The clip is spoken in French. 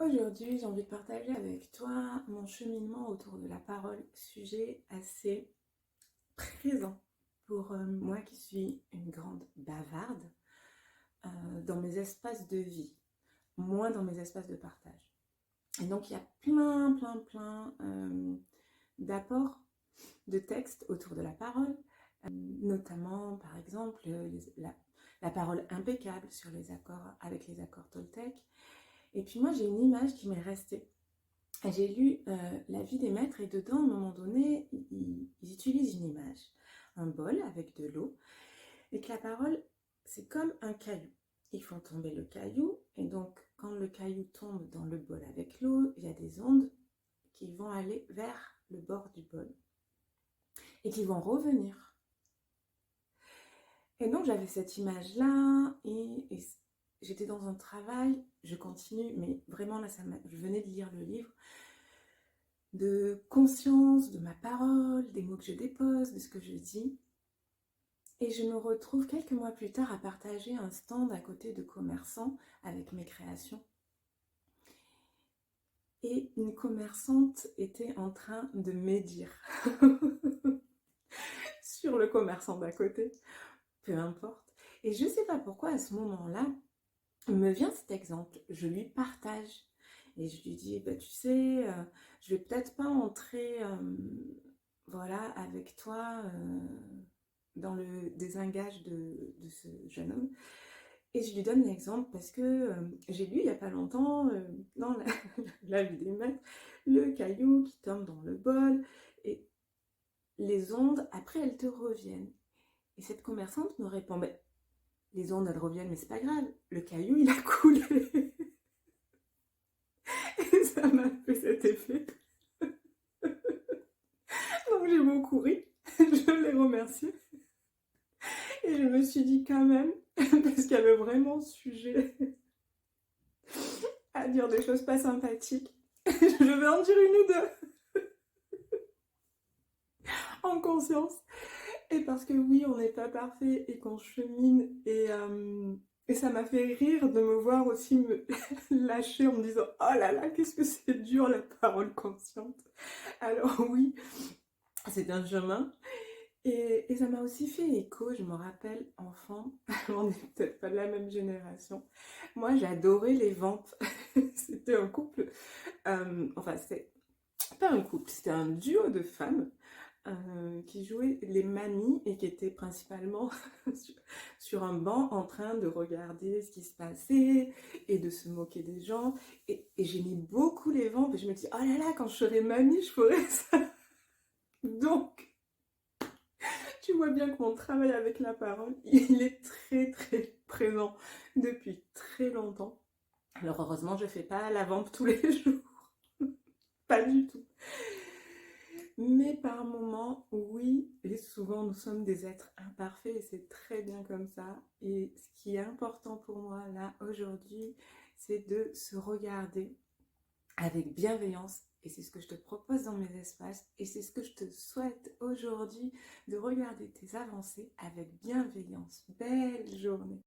Aujourd'hui, j'ai envie de partager avec toi mon cheminement autour de la parole, sujet assez présent pour moi qui suis une grande bavarde dans mes espaces de vie, moins dans mes espaces de partage. Et donc, il y a plein d'apports de textes autour de la parole, notamment par exemple la parole impeccable sur les accords avec les accords Toltec. Et puis moi, j'ai une image qui m'est restée. J'ai lu La vie des maîtres et dedans, à un moment donné, ils utilisent une image, un bol avec de l'eau, et que la parole, c'est comme un caillou. Ils font tomber le caillou, et donc quand le caillou tombe dans le bol avec l'eau, il y a des ondes qui vont aller vers le bord du bol, et qui vont revenir. Et donc j'avais cette image-là, et j'étais dans un travail, je continue, mais vraiment là, je venais de lire le livre, de conscience de ma parole, des mots que je dépose, de ce que je dis. Et je me retrouve quelques mois plus tard à partager un stand à côté de commerçants avec mes créations. Et une commerçante était en train de médire sur le commerçant d'à côté, peu importe. Et je ne sais pas pourquoi à ce moment-là, me vient cet exemple, je lui partage. Et je lui dis, bah, tu sais, je vais peut-être pas entrer voilà, avec toi dans le désengage de ce jeune homme. Et je lui donne l'exemple parce que j'ai lu il n'y a pas longtemps dans la vie des maîtres, le caillou qui tombe dans le bol et les ondes, après elles te reviennent. Et cette commerçante me répond, bah, les ondes elles reviennent mais c'est pas grave, le caillou il a coulé. Et ça m'a fait cet effet. Donc j'ai beaucoup ri, je l'ai remercié. Et je me suis dit quand même, parce qu'il y avait vraiment sujet à dire des choses pas sympathiques, je vais en dire une ou deux en conscience. Et parce que oui, on n'est pas parfait et qu'on chemine. Et ça m'a fait rire de me voir aussi me lâcher en me disant « Oh là là, qu'est-ce que c'est dur la parole consciente !» Alors oui, c'est un chemin. Et ça m'a aussi fait écho, je me rappelle, enfant, on n'est peut-être pas de la même génération. Moi, j'adorais les vampes. C'était un couple, enfin, c'était pas un couple, c'était un duo de femmes qui jouaient les mamies et qui étaient principalement sur un banc en train de regarder ce qui se passait et de se moquer des gens. Et j'aimais beaucoup les vampes et je me dis, oh là là, quand je serai mamie, je ferai ça. Donc, tu vois bien que mon travail avec la parole, il est très présent depuis très longtemps. Alors heureusement, je ne fais pas la vampe tous les jours. Pas du tout. Mais par moments, oui, et souvent nous sommes des êtres imparfaits et c'est très bien comme ça. Et ce qui est important pour moi là aujourd'hui, c'est de se regarder avec bienveillance. Et c'est ce que je te propose dans mes espaces. Et c'est ce que je te souhaite aujourd'hui, de regarder tes avancées avec bienveillance. Belle journée.